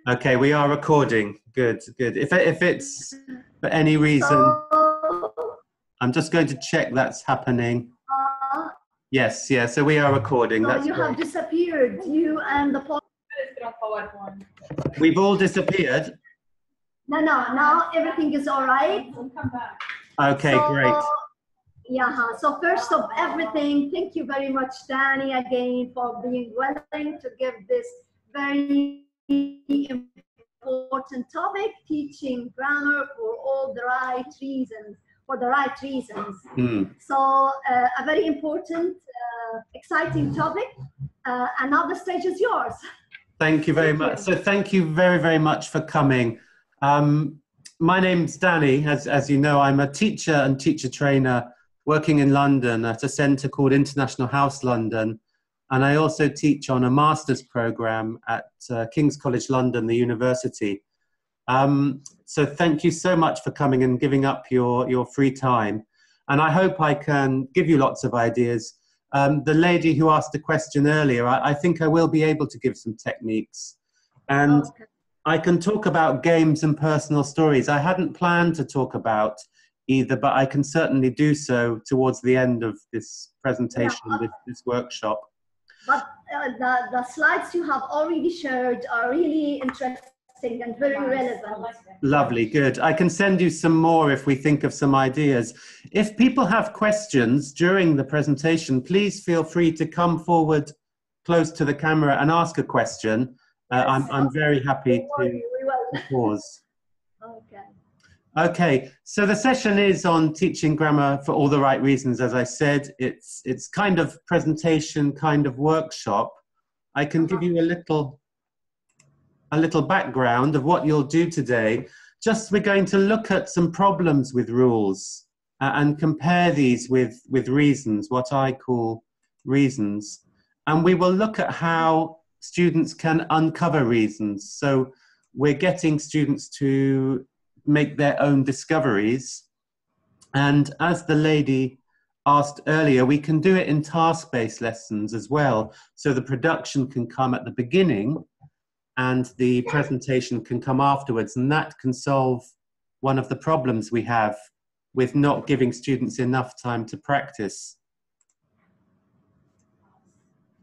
Okay, we are recording. Good, good. If it's for any reason, I'm just going to check that's happening. Yes, yeah, so we are recording. So that's you great. have disappeared, you and the We've all disappeared? No, now everything is all right. Okay, so, great. Yeah, so first of everything, thank you very much, Danny, again, for being willing to give this very important topic, teaching grammar for all the right reasons, for the right reasons. So a very important, exciting topic, and now the stage is yours. Thank you very much. So thank you very, very much for coming. My name's Danny. As you know, I'm a teacher and teacher trainer working in London at a centre called International House London. And I also teach on a master's programme at King's College London, the university. So thank you so much for coming and giving up your free time. And I hope I can give you lots of ideas. The lady who asked a question earlier, I think I will be able to give some techniques. And I can talk about games and personal stories. I hadn't planned to talk about either, but I can certainly do so towards the end of this presentation, this workshop. But the slides you have already shared are really interesting and very relevant. Lovely, good. I can send you some more if we think of some ideas. If people have questions during the presentation, please feel free to come forward close to the camera and ask a question. I'm very happy to pause. Okay, so the session is on teaching grammar for all the right reasons. As I said, it's kind of presentation, kind of workshop. I can give you a little background of what you'll do today. Just we're going to look at some problems with rules and compare these with reasons, what I call reasons. And we will look at how students can uncover reasons. So we're getting students to make their own discoveries. And as the lady asked earlier, we can do it in task-based lessons as well. So the production can come at the beginning and the presentation can come afterwards. And that can solve one of the problems we have with not giving students enough time to practice.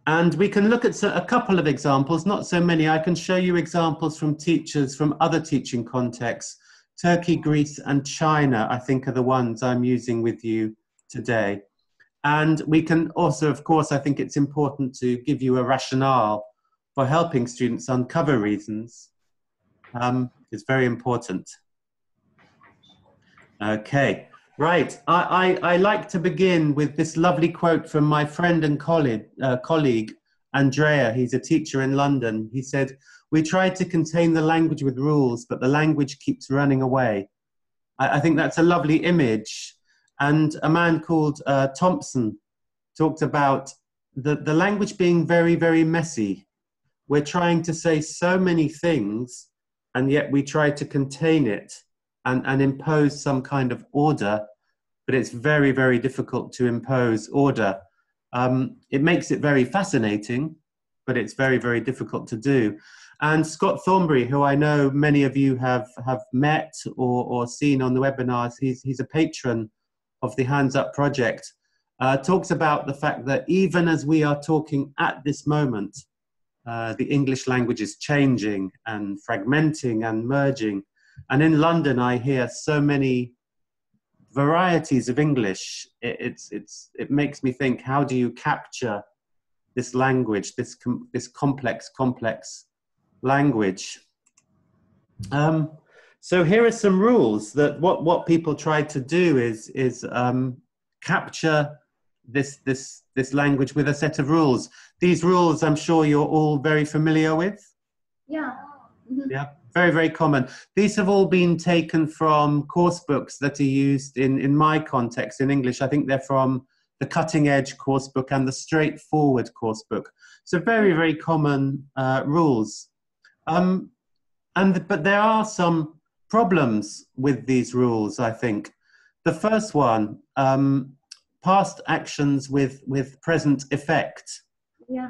And we can look at a couple of examples, not so many. I can show you examples from teachers from other teaching contexts. Turkey, Greece, and China, I think, are the ones I'm using with you today. And we can also, of course, I think it's important to give you a rationale for helping students uncover reasons. It's very important. Okay, right. I like to begin with this lovely quote from my friend and colleague, Andrea. He's a teacher in London. He said, "We try to contain the language with rules, but the language keeps running away." I think that's a lovely image. And a man called Thompson talked about the language being very, very messy. We're trying to say so many things, and yet we try to contain it and impose some kind of order, but it's very, very difficult to impose order. It makes it very fascinating, but it's very, very difficult to do. And Scott Thornbury, who I know many of you have met or seen on the webinars, he's a patron of the Hands Up project, talks about the fact that even as we are talking at this moment, the English language is changing and fragmenting and merging. And in London, I hear so many varieties of English. It makes me think, how do you capture this language, this complex language? So here are some rules that what people try to do is capture this language with a set of rules. These rules, I'm sure you're all very familiar with. Yeah. Yeah, very, very common. These have all been taken from course books that are used in my context in English. I think they're from the Cutting Edge course book and the Straightforward course book. So very, very common rules. But there are some problems with these rules, I think. The first one, past actions with present effect. Yeah.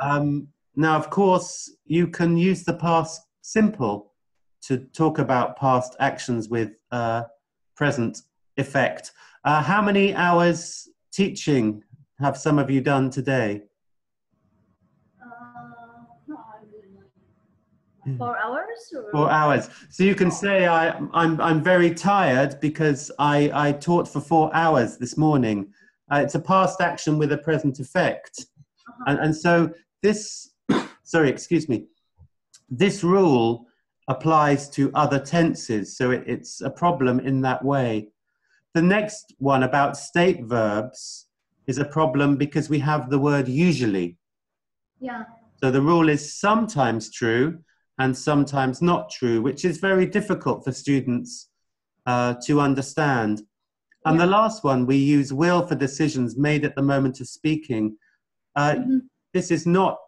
Now, of course, you can use the past simple to talk about past actions with present effect. How many hours teaching have some of you done today? 4 hours? Or? 4 hours. So you can say I'm very tired because I taught for 4 hours this morning. It's a past action with a present effect. And so this, sorry, excuse me, this rule applies to other tenses. So it's a problem in that way. The next one about state verbs is a problem because we have the word usually. Yeah. So the rule is sometimes true and sometimes not true, which is very difficult for students to understand. And the last one, we use will for decisions made at the moment of speaking. This is not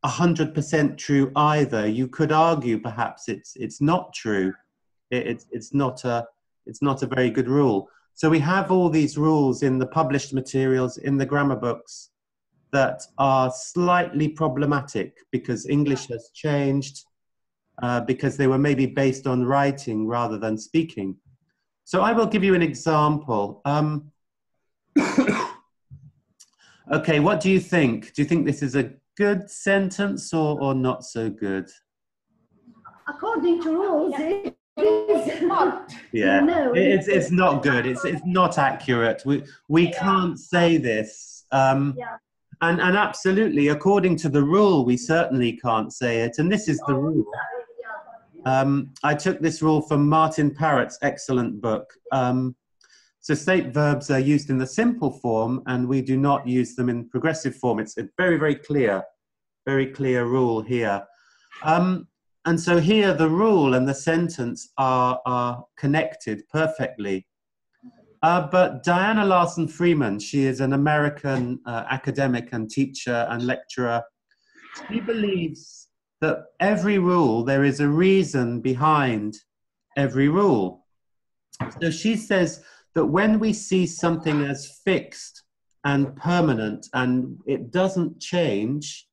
100% true either. You could argue perhaps it's not true. It's not a very good rule. So we have all these rules in the published materials, in the grammar books, that are slightly problematic because English has changed, because they were maybe based on writing rather than speaking. So I will give you an example. Okay, what do you think? Do you think this is a good sentence or not so good? According to rules, it is not. Yeah, No, it's not good. It's not accurate. We can't say this. And absolutely, according to the rule, we certainly can't say it. And this is the rule. I took this rule from Martin Parrott's excellent book. So state verbs are used in the simple form, and we do not use them in progressive form. It's a very, very clear rule here. And so here the rule and the sentence are connected perfectly. But Diana Larson Freeman, she is an American academic and teacher and lecturer. She believes that every rule, there is a reason behind every rule. So she says that when we see something as fixed and permanent and it doesn't change,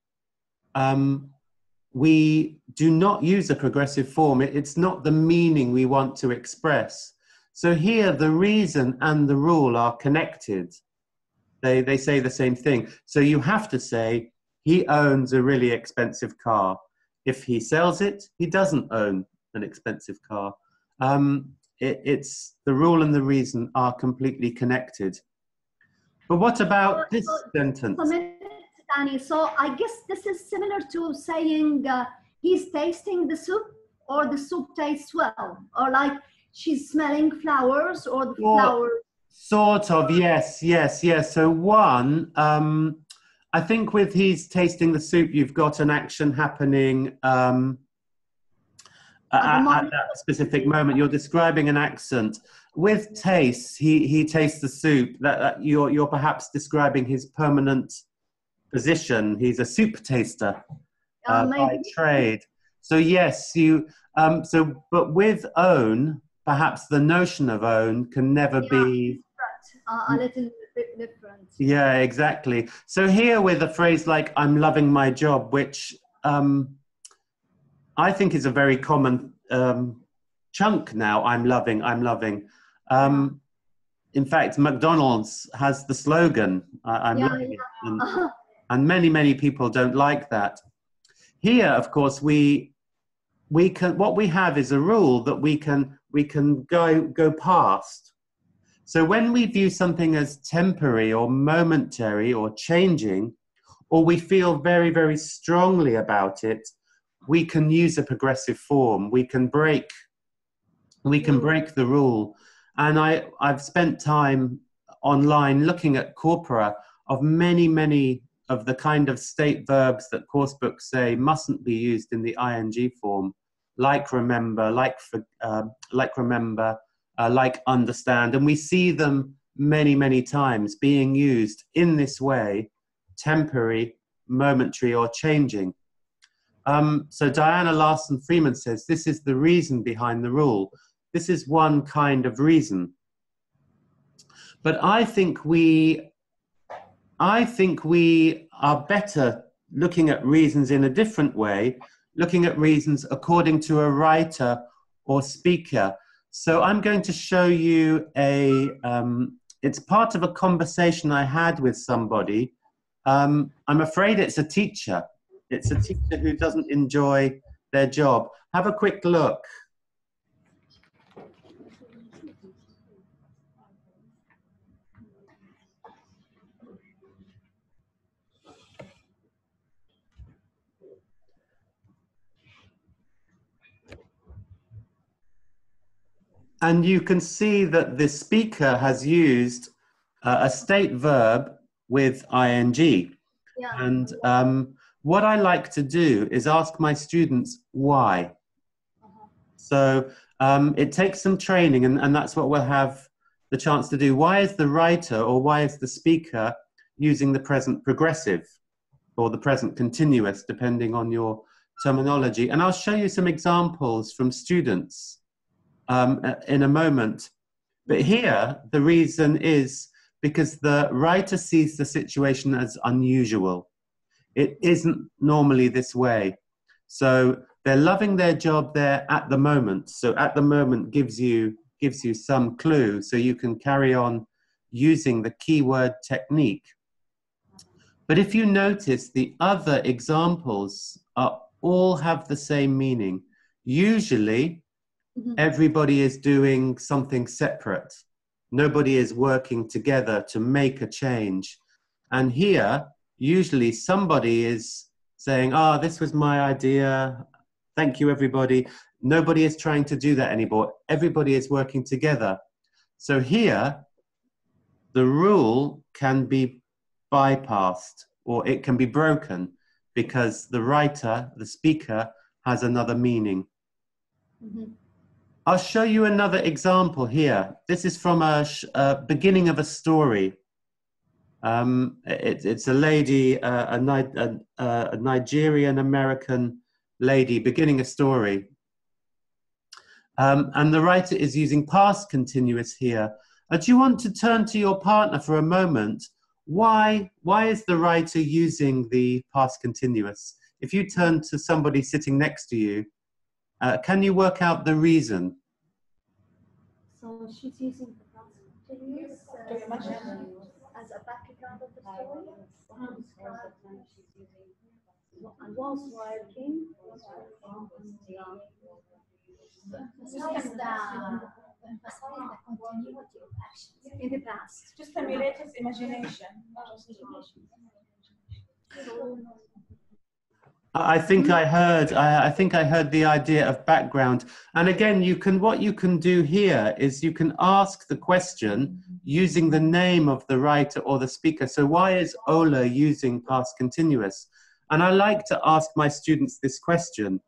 we do not use a progressive form. It's not the meaning we want to express. So here, the reason and the rule are connected. They say the same thing. So you have to say, he owns a really expensive car. If he sells it, he doesn't own an expensive car. It's the rule and the reason are completely connected. But what about this sentence? Danny, so I guess this is similar to saying he's tasting the soup, or the soup tastes well, or like she's smelling flowers, or the flowers. Sort of, yes. So one, I think with he's tasting the soup, you've got an action happening at that specific moment. You're describing an accent. With taste, he tastes the soup. That you're perhaps describing his permanent position. He's a soup taster by trade. So yes, you. But with own, perhaps the notion of own can never be a little bit different. Yeah, exactly. So here with a phrase like "I'm loving my job," which I think is a very common chunk now. I'm loving. In fact, McDonald's has the slogan, I'm loving it. And many people don't like that. Here, of course, we can, what we have is a rule that we can go past. So when we view something as temporary or momentary or changing, or we feel very, very strongly about it, we can use a progressive form. We can break the rule. And I've spent time online looking at corpora of many of the kind of state verbs that course books say mustn't be used in the ing form, like remember, like understand. And we see them many times being used in this way, temporary, momentary, or changing. So Diana Larson Freeman says this is the reason behind the rule. This is one kind of reason. But I think we are better looking at reasons in a different way, looking at reasons according to a writer or speaker. So I'm going to show you it's part of a conversation I had with somebody. I'm afraid it's a teacher. It's a teacher who doesn't enjoy their job. Have a quick look. And you can see that the speaker has used a state verb with ing. Yeah. And what I like to do is ask my students why. So it takes some training, and that's what we'll have the chance to do. Why is the writer or why is the speaker using the present progressive or the present continuous, depending on your terminology? And I'll show you some examples from students in a moment. But here, the reason is because the writer sees the situation as unusual. It isn't normally this way. So they're loving their job there at the moment. So at the moment gives you some clue, so you can carry on using the keyword technique. But if you notice, the other examples all have the same meaning. Usually, everybody is doing something separate. Nobody is working together to make a change. And here, usually somebody is saying, "Ah, this was my idea. Thank you, everybody." Nobody is trying to do that anymore. Everybody is working together. So here, the rule can be bypassed, or it can be broken, because the writer, the speaker, has another meaning. I'll show you another example here. This is from a beginning of a story. It's a lady, a Nigerian American lady beginning a story. And the writer is using past continuous here. Do you want to turn to your partner for a moment? Why is the writer using the past continuous? If you turn to somebody sitting next to you, can you work out the reason? So she's using the past continuous as a background of the story. I was working. Emphasize the continuity of actions In the past. To stimulate his imagination. I think I heard the idea of background. And again, what you can do here is you can ask the question using the name of the writer or the speaker. So why is Ola using past continuous? And I like to ask my students this question,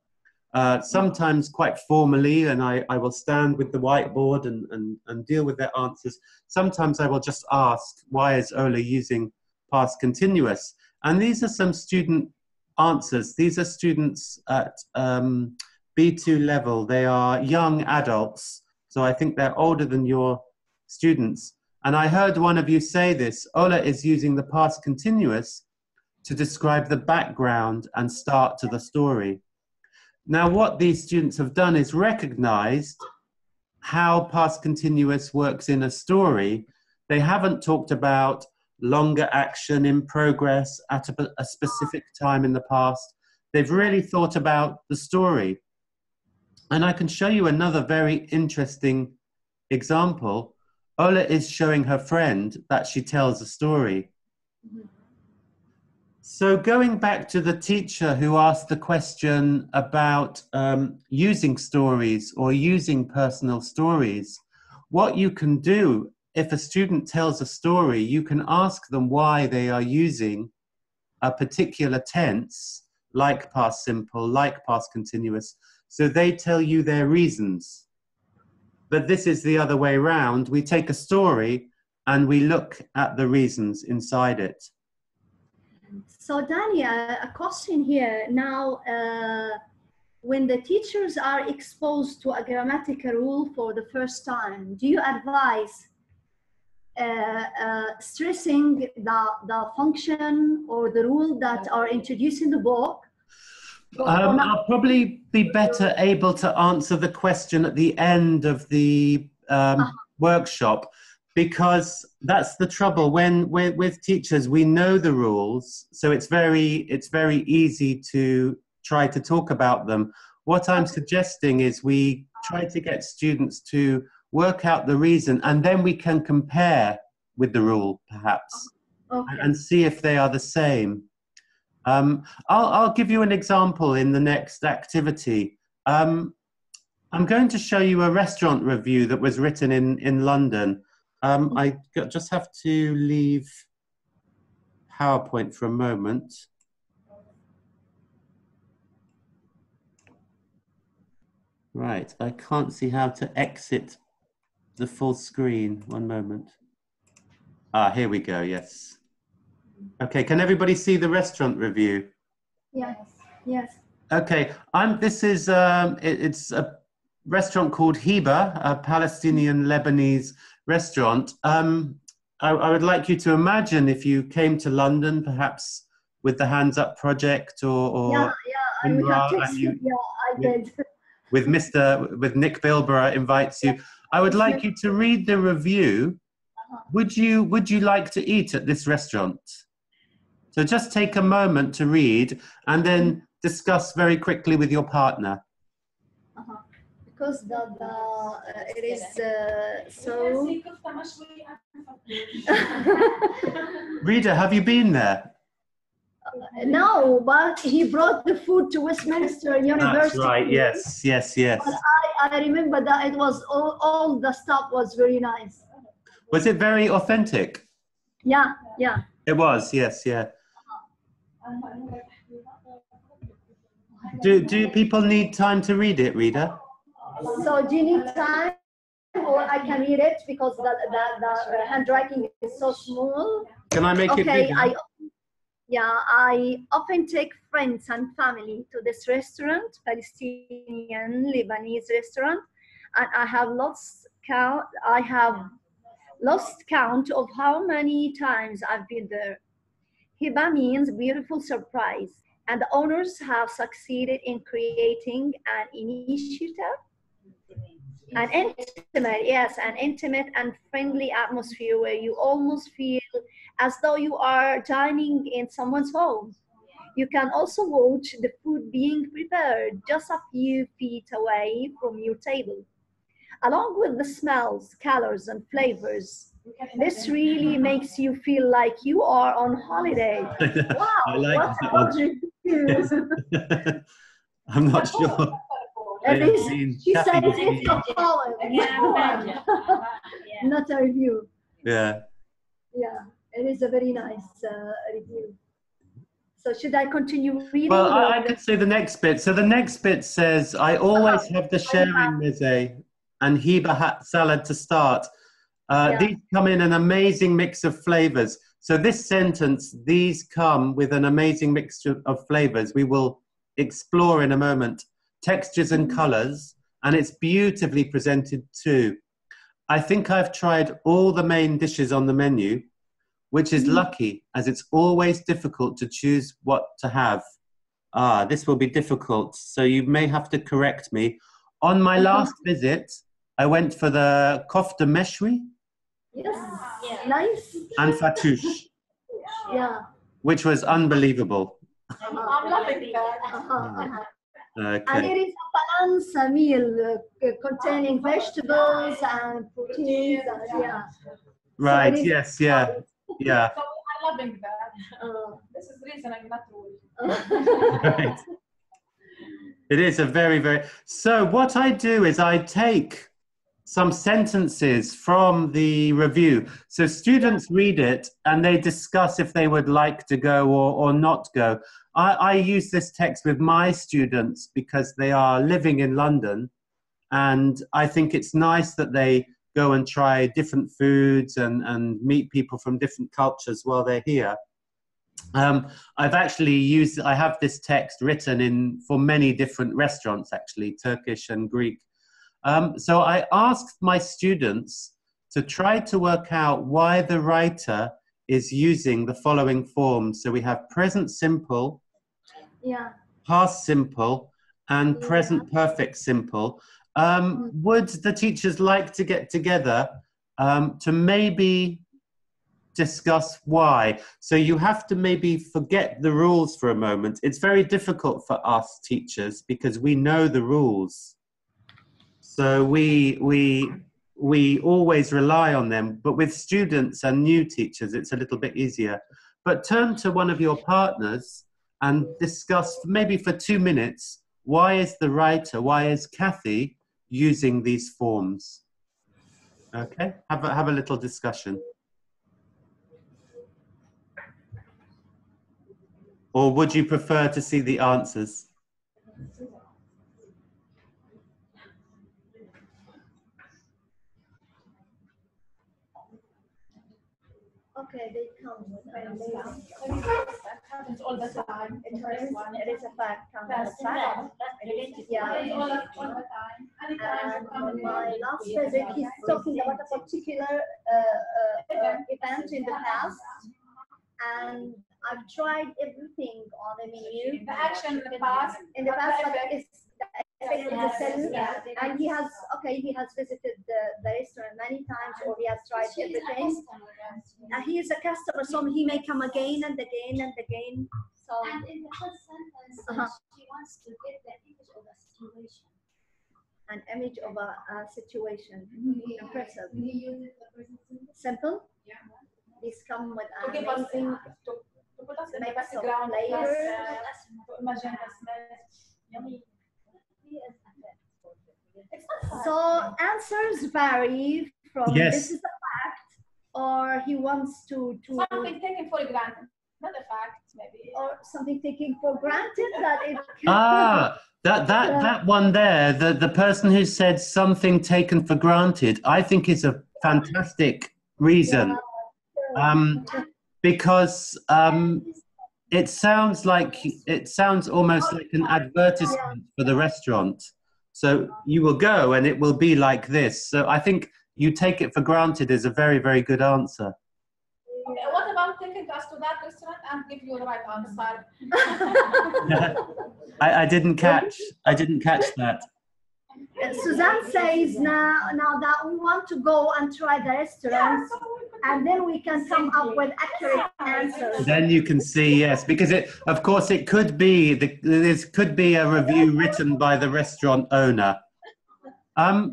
sometimes quite formally, and I will stand with the whiteboard and deal with their answers. Sometimes I will just ask, why is Ola using past continuous? And these are some student answers. These are students at B2 level. They are young adults, so I think they're older than your students. And I heard one of you say this: Ola is using the past continuous to describe the background and start to the story. Now, what these students have done is recognized how past continuous works in a story. They haven't talked about longer action in progress at a specific time in the past. They've really thought about the story. And I can show you another very interesting example. Ola is showing her friend that she tells a story. So going back to the teacher who asked the question about using stories or using personal stories, what you can do, if a student tells a story, you can ask them why they are using a particular tense, like past simple, like past continuous. So they tell you their reasons. But this is the other way around. We take a story and we look at the reasons inside it. So Danny, a question here. Now, when the teachers are exposed to a grammatical rule for the first time, do you advise stressing the function or the rule that are introduced in the book? I'll probably be better able to answer the question at the end of the workshop, because that's the trouble. When we're with teachers, we know the rules, so it's very easy to try to talk about them. What I'm suggesting is we try to get students to work out the reason, and then we can compare with the rule, perhaps, and see if they are the same. I'll give you an example in the next activity. I'm going to show you a restaurant review that was written in London. I just have to leave PowerPoint for a moment. Right, I can't see how to exit the full screen. One moment. Ah, here we go, yes. Okay, can everybody see the restaurant review? Yes, yes. Okay, this is, it's a restaurant called Hiba, a Palestinian Lebanese restaurant. I would like you to imagine if you came to London, perhaps with the Hands Up Project or I did. With Nick Bilborough invites you. I would like you to read the review. Would you like to eat at this restaurant? So just take a moment to read and then discuss very quickly with your partner. Because it is so. Rita, have you been there? No, but he brought the food to Westminster University. That's right, yes. But I remember that it was all the stuff was very nice. Was it very authentic? Yeah. It was, yes, yeah. Do people need time to read it, Rita? So do you need time, or I can read it because the handwriting is so small? Can I make it bigger? I often take friends and family to this restaurant, Palestinian Lebanese restaurant, and I have lost count of how many times I've been there. Hiba means beautiful surprise, and the owners have succeeded in creating an initiative, an intimate and friendly atmosphere where you almost feel as though you are dining in someone's home. You can also watch the food being prepared just a few feet away from your table. Along with the smells, colors, and flavors, this really makes you feel like you are on holiday. Wow, I like what that a one. review. I'm not sure. She said it's a poem. Not a review. Yeah. Yeah, it is a very nice review. So should I continue reading? Well, I could say the next bit. So the next bit says, I always have the sharing meze and hiba salad to start. These come in an amazing mix of flavors. So this sentence, these come with an amazing mixture of flavors. We will explore in a moment. Textures and colors, and it's beautifully presented too. I think I've tried all the main dishes on the menu, which is lucky, as it's always difficult to choose what to have. This will be difficult, so you may have to correct me. On my last visit, I went for the kofta meshwi. Yes, nice. And fattoush. Yeah. Which was unbelievable. I'm loving that. Okay. And it is a balanced meal containing vegetables and proteins. Right, so yes, yeah. So I'm loving that. This is the reason I'm not rude. Right. It is a very, very... So what I do is I take some sentences from the review. So students read it and they discuss if they would like to go or not go. I use this text with my students because they are living in London, and I think it's nice that they go and try different foods and meet people from different cultures while they're here. I've actually I have this text written for many different restaurants, actually, Turkish and Greek. So I asked my students to try to work out why the writer is using the following forms. So we have present simple, Yeah. past simple, and present perfect simple. Would the teachers like to get together to maybe discuss why? So you have to maybe forget the rules for a moment. It's very difficult for us teachers because we know the rules. So we always rely on them, but with students and new teachers, it's a little bit easier. But turn to one of your partners and discuss maybe for 2 minutes, why is the writer, why is Kathy using these forms? Okay, have a little discussion. Or would you prefer to see the answers? Okay, they come with amazing. That happens all the time. It is a fact. That's related. Yeah. All the time. Anytime you come And in. my last visit, he's talking about a particular event in the past, and I've tried everything on the menu. The action in the past. In the past, but it's the same. Yeah. And he has visited the restaurant many times, or he has tried everything. He is a customer, so he may come again and again and again. So. And in the first sentence, she wants to get the image of a situation. An image of a situation. Impressive. Will you use the present simple? Simple. Yeah. These come with To give us amazing to put us in the mix of background, flavors. to imagine the smell. Yummy. It's not hard. So answers vary from Yes. this is a fact, or he wants to Something taken for granted, not a fact, maybe. or something taken for granted that it. Ah, that one there, the person who said something taken for granted, I think is a fantastic reason. Because it sounds almost like an advertisement for the restaurant. So you will go and it will be like this. So I think you take it for granted is a very, very good answer. Okay, what about taking us to that restaurant and give you the right answer? I didn't catch that. Suzanne says now that we want to go and try the restaurant, and then we can come up with accurate answers. Then you can see, yes, because of course it could be this could be a review written by the restaurant owner.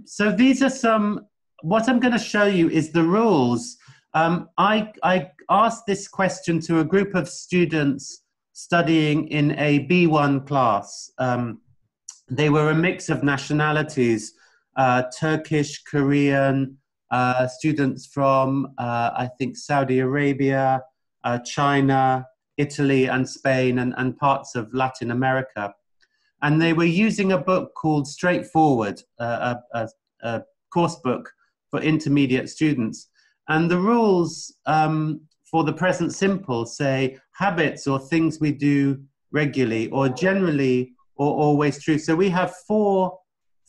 So these are some. What I'm going to show you is the rules. I asked this question to a group of students studying in a B1 class. They were a mix of nationalities, Turkish, Korean, students from, I think, Saudi Arabia, China, Italy, and Spain, and parts of Latin America. And they were using a book called Straightforward, a course book for intermediate students. And the rules for the present simple say habits or things we do regularly or generally or always true. So we have four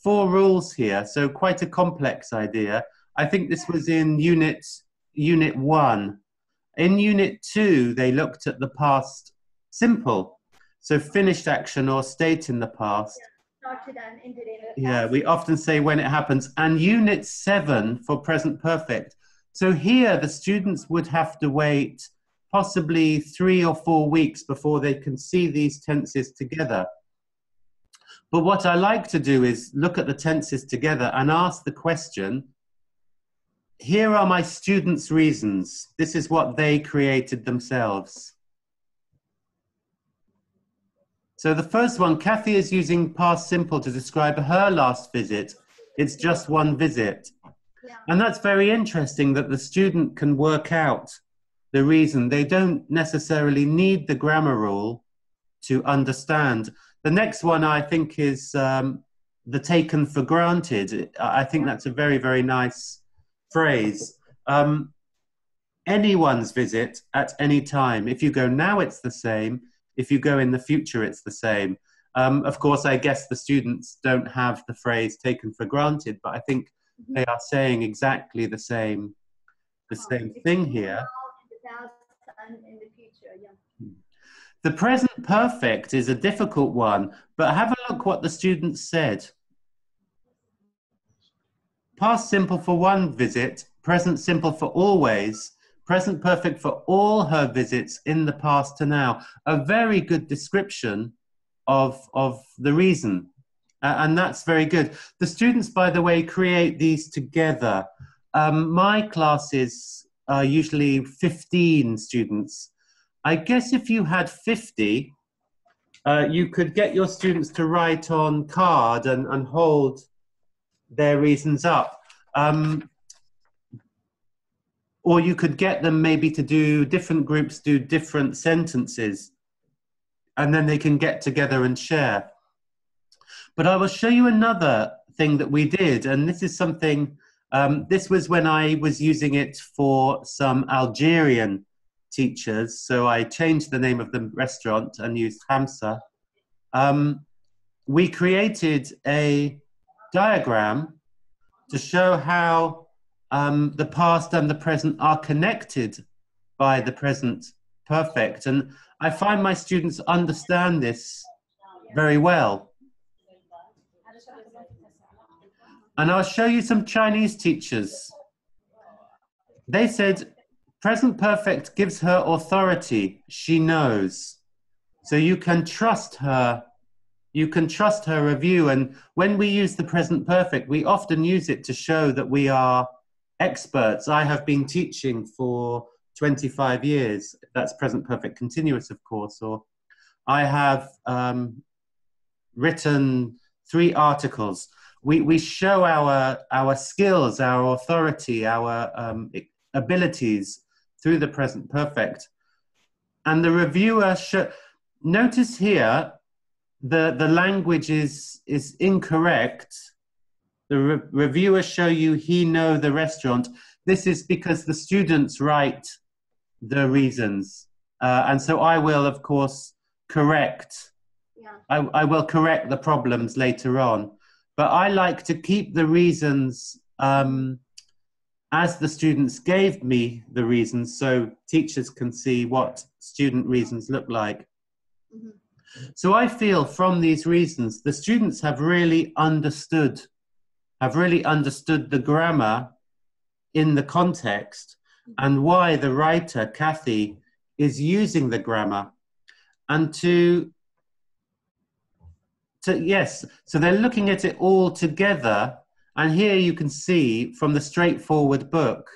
rules here. So quite a complex idea. I think this was in unit 1. In unit 2, they looked at the past simple. So finished action or state in the past. Started and ended in the Yeah, past. we often say when it happens. And unit 7 for present perfect. So here the students would have to wait possibly 3 or 4 weeks before they can see these tenses together. But what I like to do is look at the tenses together and ask the question, here are my students' reasons. This is what they created themselves. So the first one, Kathy is using past simple to describe her last visit. It's just one visit. Yeah. And that's very interesting that the student can work out the reason. They don't necessarily need the grammar rule to understand. The next one I think is the taken for granted. I think that's a very, very nice phrase. Anyone's visit at any time. If you go now, it's the same. If you go in the future, it's the same. Of course, I guess the students don't have the phrase taken for granted, but I think They are saying exactly the same thing here. In the past and in the future, yeah. The present perfect is a difficult one, but have a look what the students said. Past simple for one visit, present simple for always, present perfect for all her visits in the past to now. A very good description of the reason. And that's very good. The students, by the way, create these together. My classes are usually 15 students. I guess if you had 50, you could get your students to write on card and hold their reasons up. Or you could get them maybe to do different groups, do different sentences, and then they can get together and share. But I will show you another thing that we did, and this is something, this was when I was using it for some Algerian teachers, so I changed the name of the restaurant and used Hamsa. We created a diagram to show how the past and the present are connected by the present perfect. And I find my students understand this very well. And I'll show you some Chinese teachers. They said, present perfect gives her authority. She knows. So you can trust her. You can trust her review. And when we use the present perfect, we often use it to show that we are experts. I have been teaching for 25 years. That's present perfect continuous, of course. Or I have written 3 articles. We show our skills, our authority, our abilities through the present perfect. And the reviewer notice here the language is incorrect. The reviewers show you he know the restaurant. This is because the students write the reasons. And so I will, of course, correct. Yeah. I will correct the problems later on. But I like to keep the reasons as the students gave me the reasons, so teachers can see what student reasons look like. Mm-hmm. So I feel from these reasons, the students have really understood the grammar in the context and why the writer, Kathy, is using the grammar. And yes, so they're looking at it all together. And here you can see from the straightforward book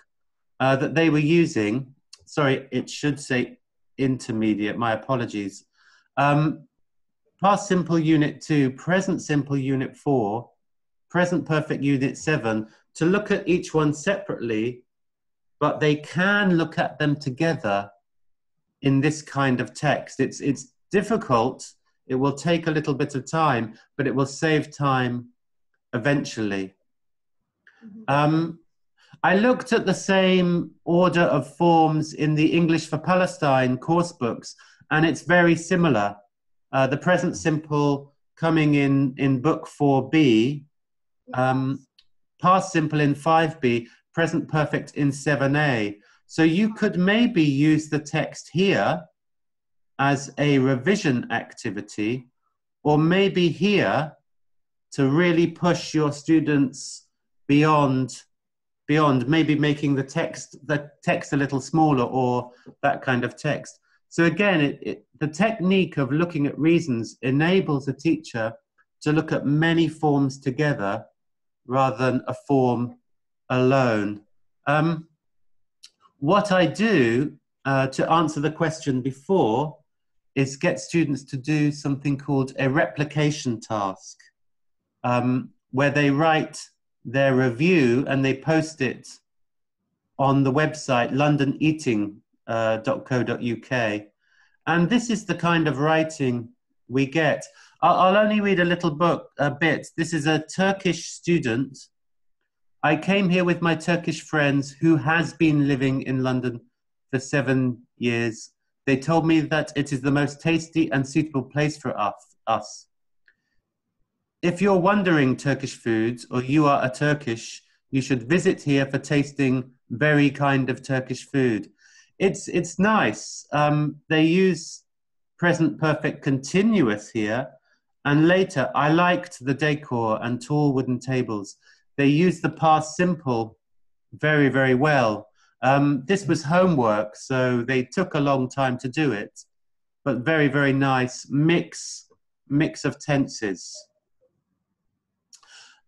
that they were using, sorry, it should say intermediate, my apologies. Past simple unit 2, present simple unit 4, present perfect unit 7, to look at each one separately, but they can look at them together in this kind of text. It's difficult. It will take a little bit of time, but it will save time eventually. I looked at the same order of forms in the English for Palestine course books, and it's very similar. The present simple coming in book 4B, past simple in 5B, present perfect in 7A. So you could maybe use the text here as a revision activity, or maybe here to really push your students beyond maybe making the text a little smaller, or that kind of text. So again, the technique of looking at reasons enables a teacher to look at many forms together rather than a form alone. What I do to answer the question before is get students to do something called a replication task, where they write their review and they post it on the website londoneating.co.uk. And this is the kind of writing we get. I'll only read a little bit. This is a Turkish student. I came here with my Turkish friends who has been living in London for 7 years. They told me that it is the most tasty and suitable place for us. If you're wondering Turkish foods, or you are a Turkish, You should visit here for tasting very kind of Turkish food. It's nice. They use present perfect continuous here. And later, I liked the decor and tall wooden tables. They used the past simple very, very well. This was homework, so they took a long time to do it, but very, very nice mix of tenses.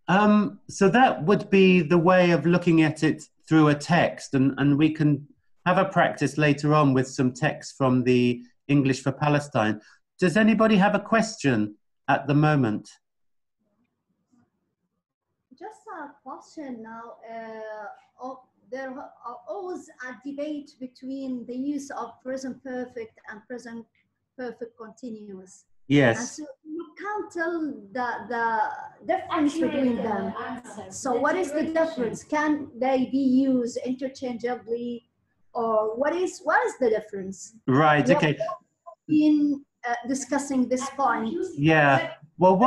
So that would be the way of looking at it through a text, and we can have a practice later on with some text from the English for Palestine. Does anybody have a question at the moment? Just a question now. There are always a debate between the use of present perfect and present perfect continuous. Yes. And so you can't tell the difference between them. So what is the difference? Can they be used interchangeably, or what is the difference? Right. We okay. have been discussing this point. Yeah. Well,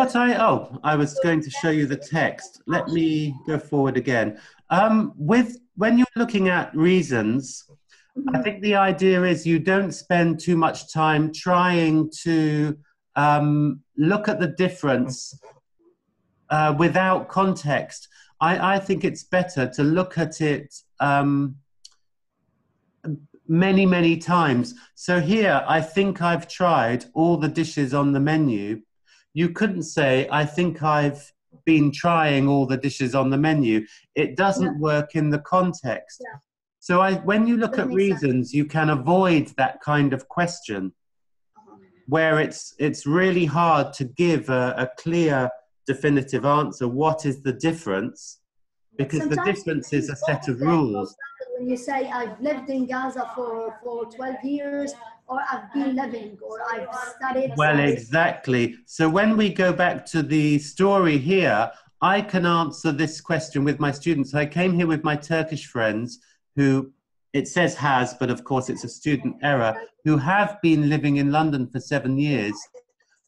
I was going to show you the text. Let me go forward again. When you're looking at reasons, I think the idea is you don't spend too much time trying to look at the difference without context. I think it's better to look at it many, many times. So here, I think I've tried all the dishes on the menu. You couldn't say, I think I've been trying all the dishes on the menu. It doesn't work in the context. Yeah. So when you look at reasons, you can avoid that kind of question where it's really hard to give a clear, definitive answer. What is the difference? Because Sometimes the difference is a set of rules. When you say, I've lived in Gaza for 12 years, or I've been living, or I've studied. Well, exactly. So when we go back to the story here, I can answer this question with my students. I came here with my Turkish friends who, it says has, but of course it's a student error, who have been living in London for 7 years.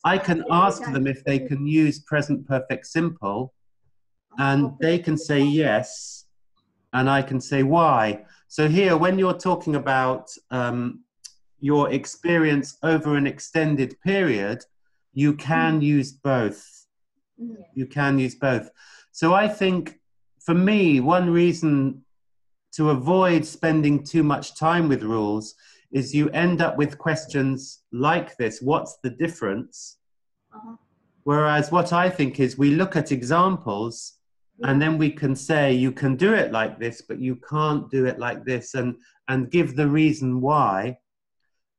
I can ask them if they can use present perfect simple, and they can say yes, and I can say why. So here, when you're talking about your experience over an extended period, you can use both. You can use both. So I think, for me, one reason to avoid spending too much time with rules is you end up with questions like this: what's the difference? Whereas what I think is we look at examples and then we can say, you can do it like this, but you can't do it like this, and give the reason why.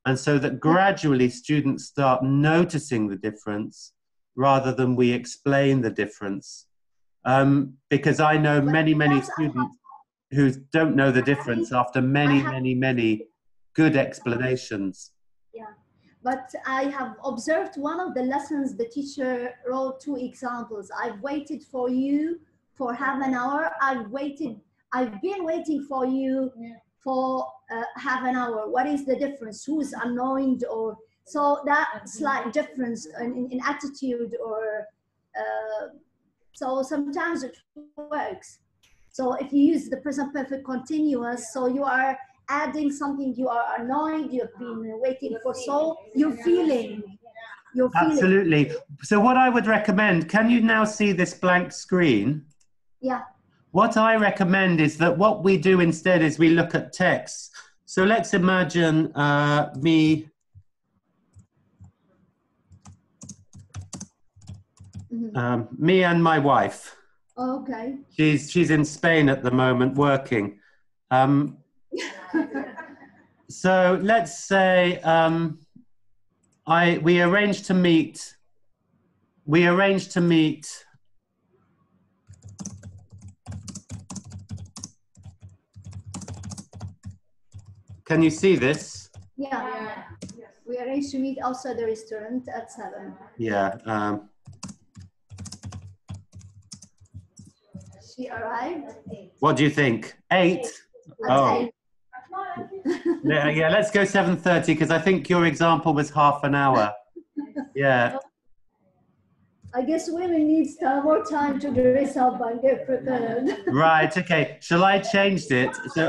And so that gradually students start noticing the difference rather than we explain the difference. Because I know many, many students who don't know the difference after many, many, many good explanations. Yeah, but I have observed one of the lessons, the teacher wrote 2 examples. I've waited for you for half an hour. I've been waiting for you for half an hour. What is the difference? Who's annoyed? Or so that slight difference in attitude, or so sometimes it works. So if you use the present perfect continuous, so you are adding something, you are annoyed, you've been waiting for, so you're feeling. Absolutely. So what I would recommend, can you now see this blank screen? Yeah. What I recommend is that what we do instead is we look at text. So let's imagine me. Me and my wife. Okay. She's in Spain at the moment working. So let's say we arranged to meet. Can you see this? Yeah. We arranged to meet outside the restaurant at 7. Yeah. She arrived. What do you think? 8? Oh. 8. Yeah, let's go 7:30 because I think your example was half an hour. Yeah. I guess women need more time to dress up and get prepared. Right, okay. Shall I change it? So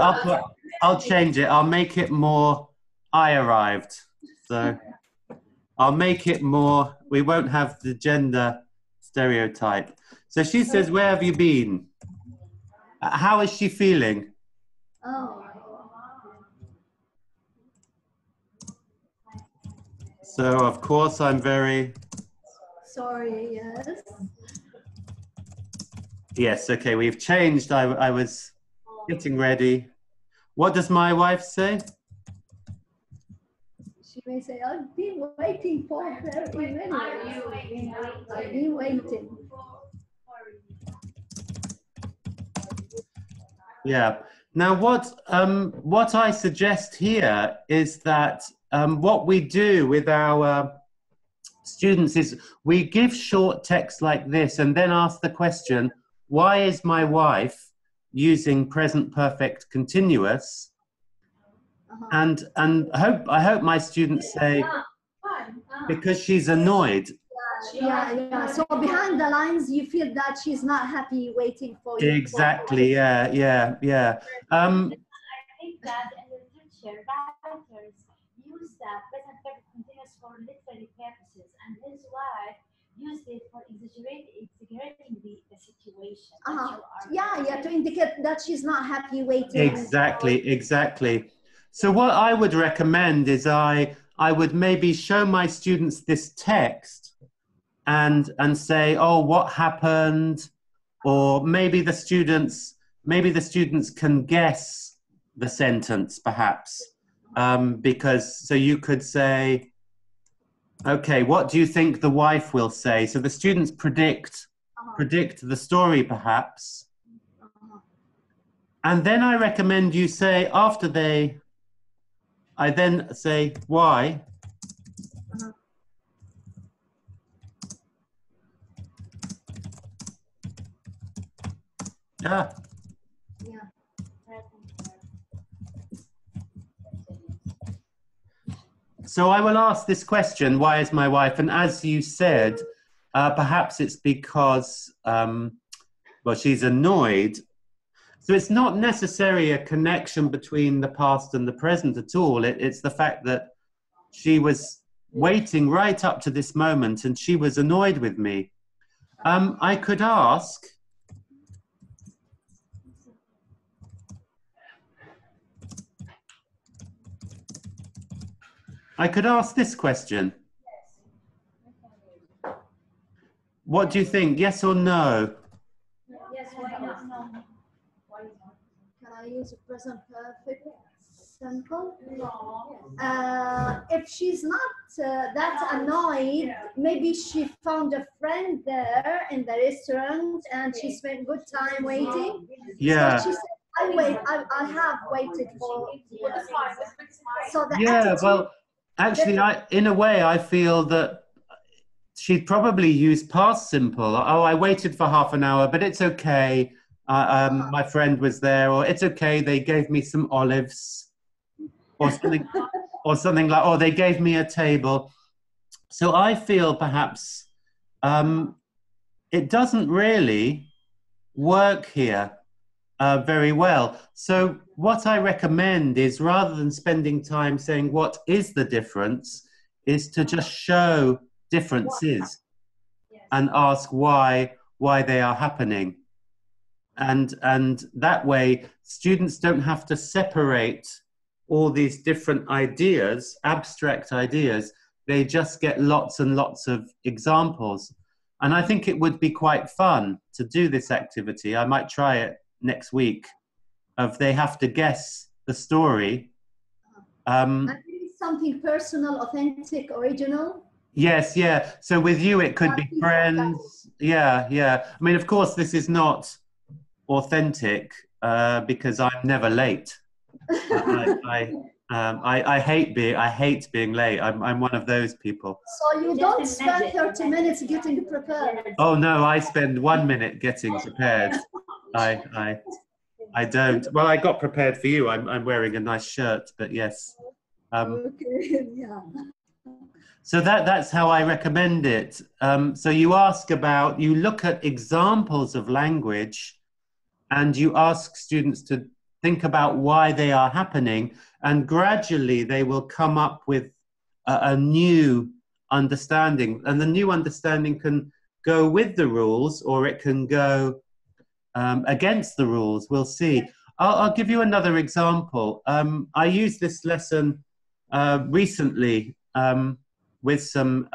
I'll change it. I'll make it more I arrived. So I'll make it more, we won't have the gender stereotype. So she says, where have you been? How is she feeling? Oh. So of course I'm very... Sorry, yes. Yes, okay, we've changed. I was getting ready. What does my wife say? She may say, I've been waiting for 30 minutes. I've been waiting. Yeah. Now, what I suggest here is that what we do with our students is we give short text like this and then ask the question, why is my wife using present perfect continuous? And I hope my students say, because she's annoyed. Yeah. So behind the lines, you feel that she's not happy waiting for you. Exactly. Yeah. I think that in the literature, writers use that present perfect continuous for literary purposes, and his wife used it for exaggerating the situation. Yeah, to indicate that she's not happy waiting. Exactly. So what I would recommend is I would maybe show my students this text and say, oh, what happened? Or maybe the students can guess the sentence perhaps. Because so you could say, okay, what do you think the wife will say? So the students predict the story perhaps. And then I recommend you say after I then say why. Yeah. So I will ask this question, why is my wife? And as you said, perhaps it's because, well, she's annoyed. So it's not necessarily a connection between the past and the present at all. It's the fact that she was waiting right up to this moment and she was annoyed with me. I could ask, this question. What do you think? Yes or no? Yes, why not? No. Can I use a present perfect simple? No. If she's not that annoyed, maybe she found a friend there in the restaurant and she spent good time waiting. Yeah. So she said, I have waited for the smile. So the attitude, well, actually, in a way, I feel that she'd probably use past simple. Oh, I waited for half an hour, but it's okay. My friend was there, or it's okay. They gave me some olives, or something, or something like. Or they gave me a table. So I feel perhaps it doesn't really work here very well. So what I recommend is, rather than spending time saying what is the difference, is to just show differences and ask why they are happening. And that way, students don't have to separate all these different ideas, abstract ideas. They just get lots and lots of examples. And I think it would be quite fun to do this activity. I might try it next week. They have to guess the story. Something personal, authentic, original. Yes, yeah. So with you, it could be friends. Yeah. I mean, of course, this is not authentic because I'm never late. I hate being late. I'm one of those people. So you don't spend 30 minutes getting prepared. Oh no, I spend 1 minute getting prepared. I don't. Well, I got prepared for you. I'm wearing a nice shirt, but yes. Okay. Yeah. So that's how I recommend it. So you look at examples of language, and you ask students to think about why they are happening, and gradually they will come up with a new understanding. And the new understanding can go with the rules, or it can go against the rules. We'll see. I'll give you another example. I used this lesson recently with some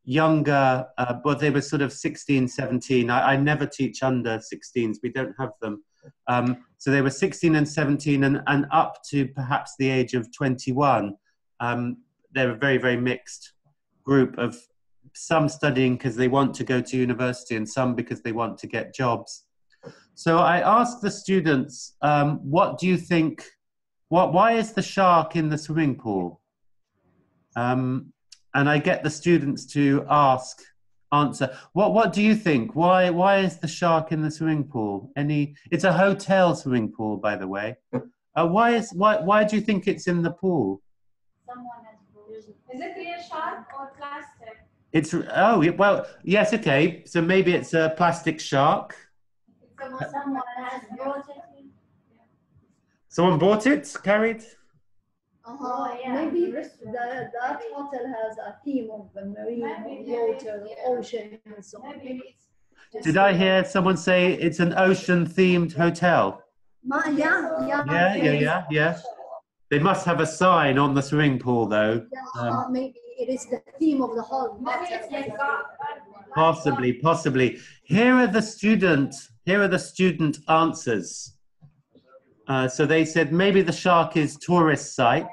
younger, well, they were sort of 16, 17. I never teach under 16s. We don't have them. So they were 16 and 17 and up to perhaps the age of 21. They're a very, very mixed group of some studying because they want to go to university and some because they want to get jobs. So I asked the students, what do you think, why is the shark in the swimming pool? And I get the students to answer. What do you think? Why is the shark in the swimming pool? It's a hotel swimming pool, by the way. Why do you think it's in the pool? Someone has brought it. Is it real shark or plastic? Well, yes, okay. So maybe it's a plastic shark. Someone has brought it. Someone bought it, carried? Yeah. Maybe that hotel has a theme of the marine, water, ocean, and so on. Did I hear someone say it's an ocean-themed hotel? Yeah. They must have a sign on the swimming pool, though. Maybe it is the theme of the whole hotel. Possibly. Here are the student answers. So they said maybe the shark is tourist site.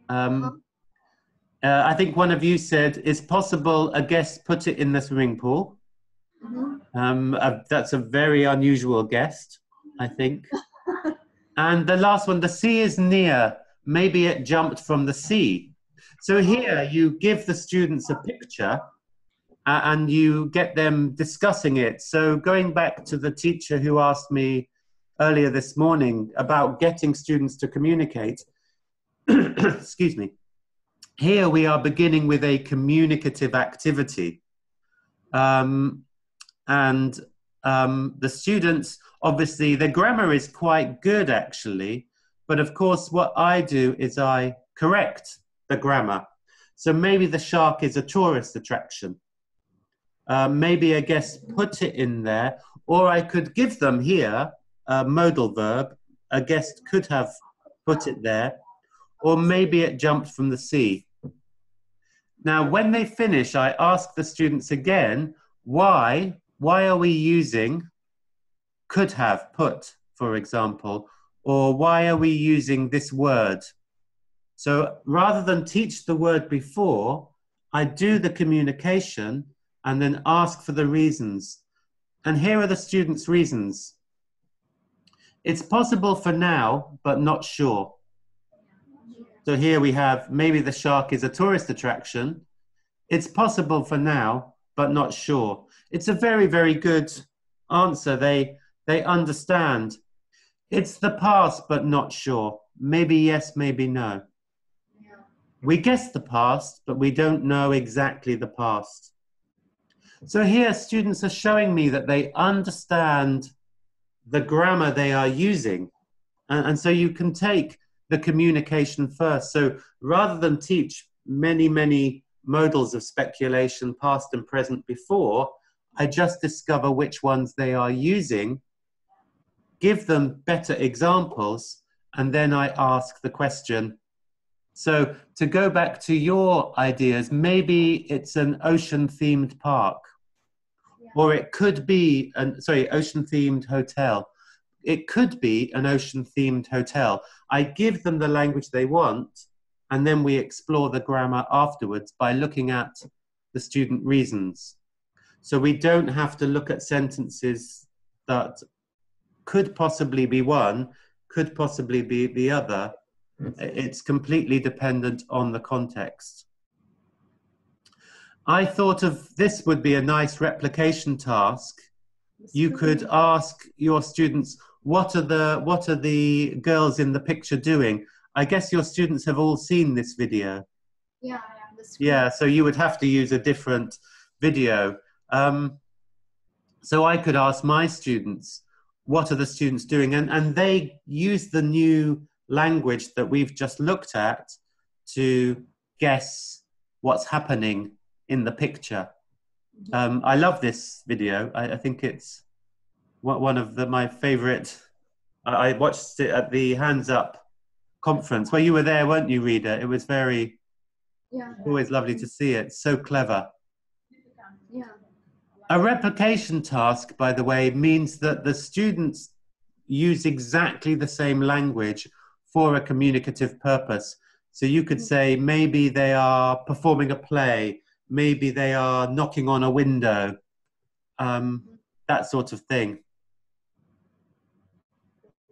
I think one of you said, is possible a guest put it in the swimming pool? That's a very unusual guest, I think. And the last one, the sea is near. Maybe it jumped from the sea. So here you give the students a picture and you get them discussing it. So going back to the teacher who asked me earlier this morning about getting students to communicate, excuse me, here we are beginning with a communicative activity. The students, obviously, their grammar is quite good, actually, but of course what I do is I correct the grammar. So maybe the shark is a tourist attraction. Maybe a guest put it in there, or I could give them here a modal verb. A guest could have put it there, or maybe it jumped from the sea. Now, when they finish, I ask the students again, why are we using could have, put, for example, or why are we using this word? So rather than teach the word before, I do the communication and then ask for the reasons. And here are the students' reasons. It's possible for now, but not sure. So here we have, maybe the shark is a tourist attraction. It's possible for now, but not sure. It's a very, very good answer. They understand. It's the past, but not sure. Maybe yes, maybe no. We guess the past, but we don't know exactly the past. So here students are showing me that they understand the grammar they are using. And so you can take the communication first. So rather than teach many, many modals of speculation, past and present before, I just discover which ones they are using, give them better examples, and then I ask the question. So to go back to your ideas, maybe it's an ocean-themed park, or it could be ocean-themed hotel. It could be an ocean-themed hotel. I give them the language they want, and then we explore the grammar afterwards by looking at the student reasons. So we don't have to look at sentences that could possibly be one, could possibly be the other. It's completely dependent on the context. I thought of this would be a nice replication task. You could ask your students, what are the girls in the picture doing? I guess your students have all seen this video. Yeah, the screen. Yeah, so you would have to use a different video. So I could ask my students, what are the students doing? And they use the new language that we've just looked at to guess what's happening in the picture. I love this video. I think it's one of my favorite. I watched it at the Hands Up conference where you were there, weren't you, Rita? It was very, always lovely to see it. So clever. Yeah. A replication task, by the way, means that the students use exactly the same language for a communicative purpose. So you could say maybe they are performing a play, maybe they are knocking on a window, that sort of thing.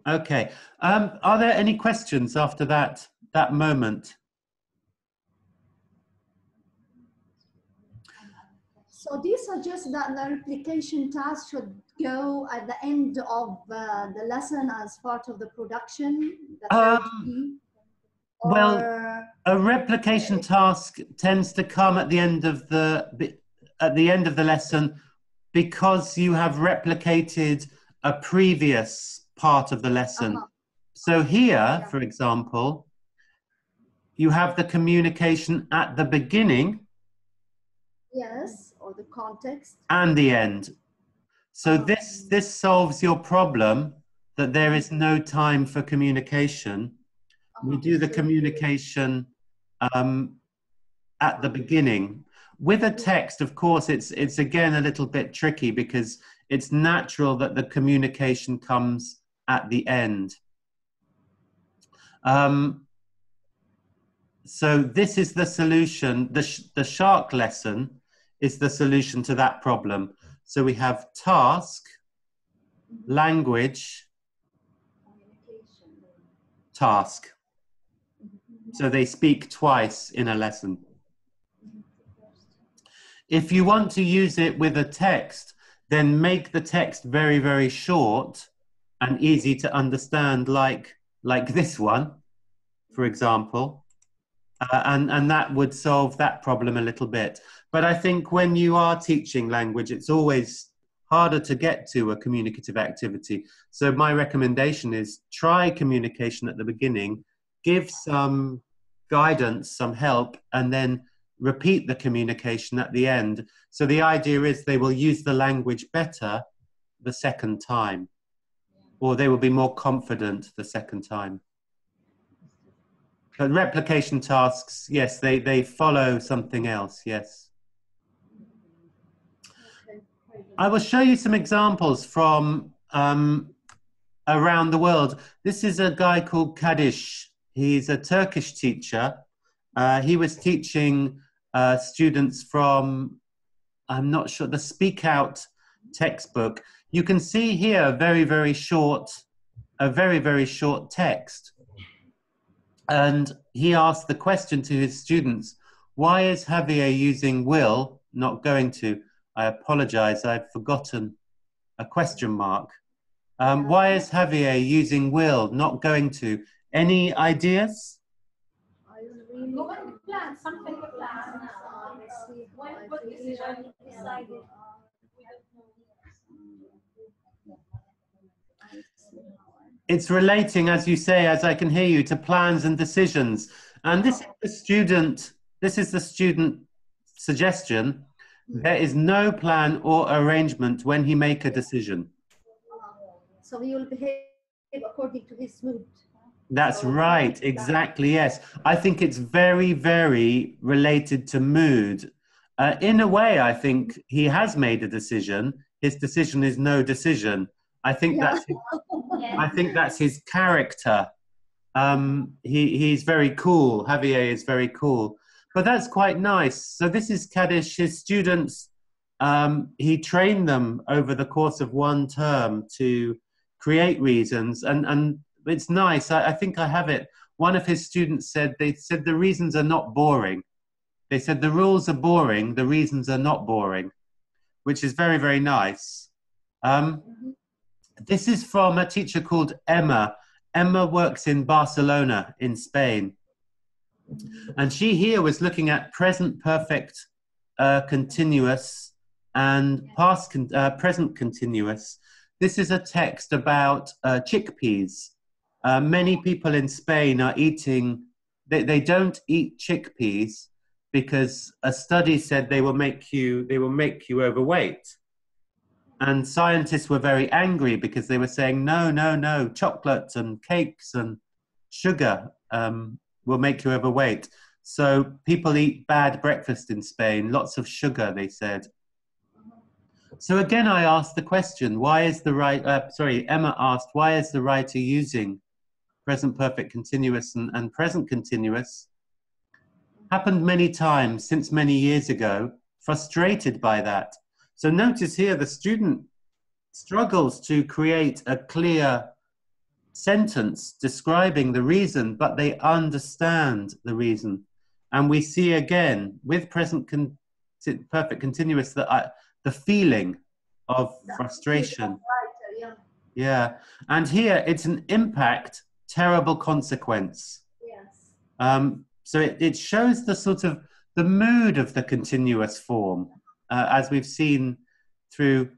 Okay. Are there any questions after that moment? So do you suggest that the replication task should go at the end of the lesson as part of the production? Well, a replication task tends to come at the end of the lesson because you have replicated a previous part of the lesson. So here, for example, you have the communication at the beginning. Yes, or the context. And the end. So this solves your problem that there is no time for communication. We do the communication at the beginning. With a text, of course, it's again a little bit tricky because it's natural that the communication comes at the end. So this is the solution. The shark lesson is the solution to that problem. So we have task, language, task. So they speak twice in a lesson. If you want to use it with a text, then make the text very, very short and easy to understand, like this one, for example. And that would solve that problem a little bit. But I think when you are teaching language, it's always harder to get to a communicative activity. So my recommendation is try communication at the beginning, give some guidance, some help, and then repeat the communication at the end. So the idea is they will use the language better the second time, or they will be more confident the second time. But replication tasks, yes, they follow something else, yes. I will show you some examples from around the world. This is a guy called Kadish. He's a Turkish teacher. He was teaching students from, I'm not sure, the Speak Out textbook. You can see here a very, very short text. And he asked the question to his students, why is Javier using will, not going to? I apologize, I've forgotten a question mark. Why is Javier using will, not going to? Any ideas? Go and plan something. When put decision decided. It's relating, as you say, as I can hear you, to plans and decisions. And this is the student suggestion. There is no plan or arrangement when he make a decision. So he will behave according to his mood. That's right, exactly, yes. I think it's very, very related to mood. In a way, I think he has made a decision. His decision is no decision. I think that's his character. He's very cool. Javier is very cool. But that's quite nice. So this is Kadish. His students, he trained them over the course of one term to create reasons. And it's nice. I think I have it. One of his students said, the reasons are not boring. They said the rules are boring, the reasons are not boring, which is very, very nice. This is from a teacher called Emma. Emma works in Barcelona in Spain. And she here was looking at present perfect continuous and present continuous. This is a text about chickpeas. Many people in Spain are eating, they don't eat chickpeas because a study said they will make you overweight. And scientists were very angry because they were saying, no, no, no, chocolate and cakes and sugar will make you overweight. So people eat bad breakfast in Spain, lots of sugar, they said. So again, I asked the question, why is the Emma asked, why is the writer using present perfect continuous and present continuous? Happened many times since many years ago, frustrated by that. So notice here, the student struggles to create a clear sentence describing the reason, but they understand the reason. And we see again, with present perfect continuous, the feeling of frustration. Yeah. And here it's an impact, terrible consequence. Yes. So it shows the sort of the mood of the continuous form, as we've seen through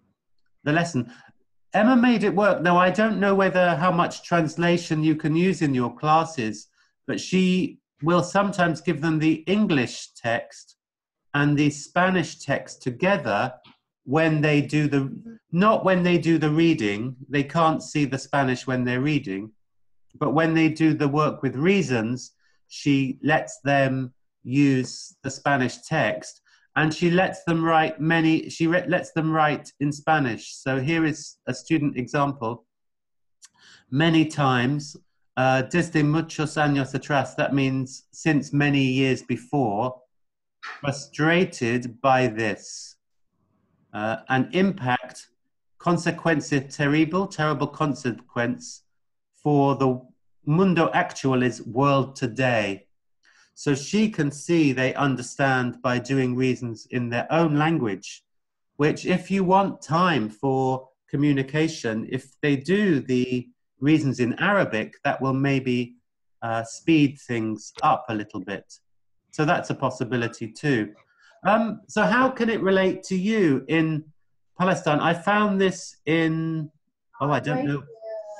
the lesson. Emma made it work. Now, I don't know how much translation you can use in your classes, but she will sometimes give them the English text and the Spanish text together when they do not when they do the reading. They can't see the Spanish when they're reading, but when they do the work with reasons, she lets them use the Spanish text, and she lets them write lets them write in Spanish. So here is a student example. Many times, desde muchos años atrás, that means since many years before, frustrated by this. An impact, consecuencia terrible consequence for the mundo actual is world today. So she can see they understand by doing reasons in their own language, which if you want time for communication, if they do the reasons in Arabic, that will maybe speed things up a little bit. So that's a possibility too. So how can it relate to you in Palestine? I found this in, I don't know,